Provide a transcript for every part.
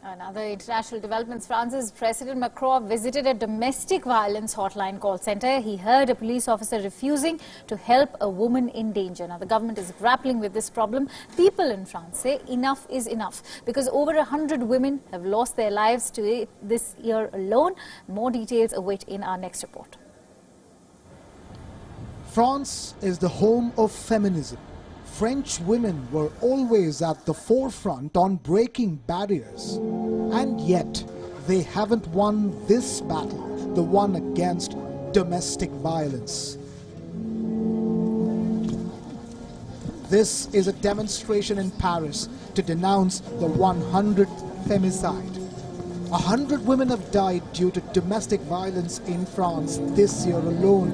Another international developments. France's President Macron visited a domestic violence hotline call centre. He heard a police officer refusing to help a woman in danger. Now, the government is grappling with this problem. People in France say enough is enough because over 100 women have lost their lives to it this year alone. More details await in our next report. France is the home of feminism. French women were always at the forefront on breaking barriers. And yet, they haven't won this battle, the one against domestic violence. This is a demonstration in Paris to denounce the 100th femicide. 100 women have died due to domestic violence in France this year alone.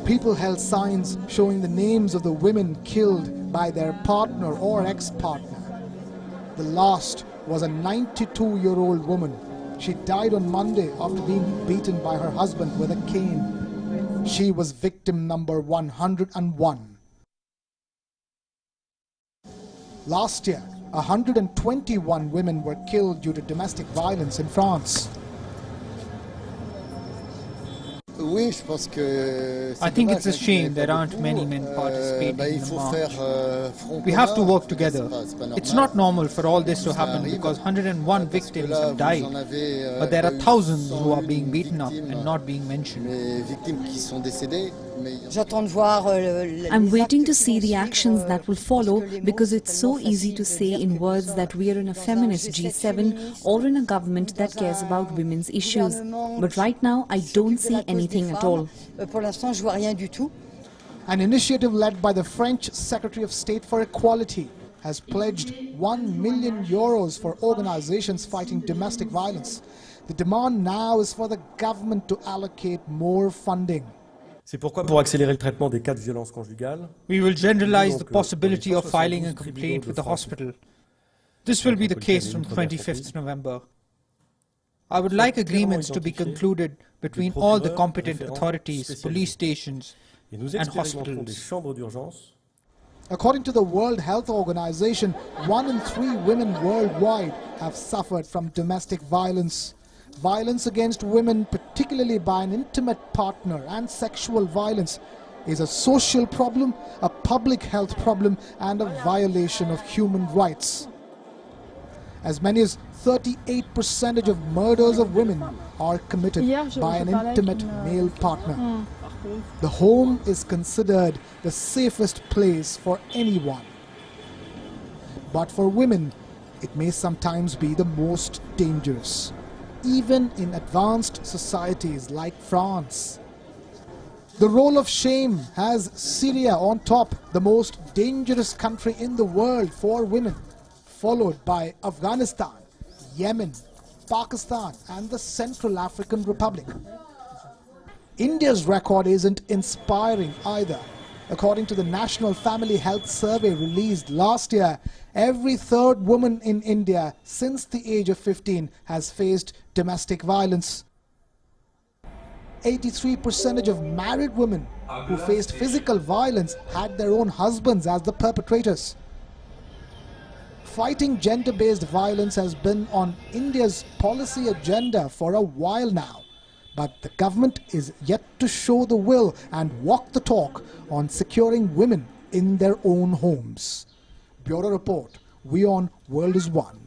People held signs showing the names of the women killed by their partner or ex-partner. The last was a 92-year-old woman. She died on Monday after being beaten by her husband with a cane. She was victim number 101. Last year, 121 women were killed due to domestic violence in France. I think it's a shame there aren't many men participating in the march. We have to work together. It's not normal for all this to happen because 101 victims have died, but there are thousands who are being beaten up and not being mentioned. I'm waiting to see the actions that will follow because it's so easy to say in words that we are in a feminist G7 or in a government that cares about women's issues. But right now, I don't see anything at all. An initiative led by the French Secretary of State for Equality has pledged €1 million for organizations fighting domestic violence. The demand now is for the government to allocate more funding. C'est pourquoi, pour accélérer le traitement des cas de violence conjugale, we will generalize the possibility of filing a complaint with the hospital. This will be the case from 25th November. I would like agreements to be concluded between all the competent authorities, police stations, and hospitals. According to the World Health Organization, 1 in 3 women worldwide have suffered from domestic violence. Violence against women, particularly by an intimate partner, and sexual violence is a social problem, a public health problem, and a violation of human rights. As many as 38% of murders of women are committed by an intimate male partner. The home is considered the safest place for anyone. But for women, it may sometimes be the most dangerous, even in advanced societies like France. The role of shame has Syria on top, the most dangerous country in the world for women, followed by Afghanistan, Yemen, Pakistan, and the Central African Republic. India's record isn't inspiring either. According to the National Family Health Survey released last year, every third woman in India since the age of 15 has faced domestic violence. 83% of married women who faced physical violence had their own husbands as the perpetrators. Fighting gender-based violence has been on India's policy agenda for a while now. But the government is yet to show the will and walk the talk on securing women in their own homes. Bureau Report, Wion, World is One.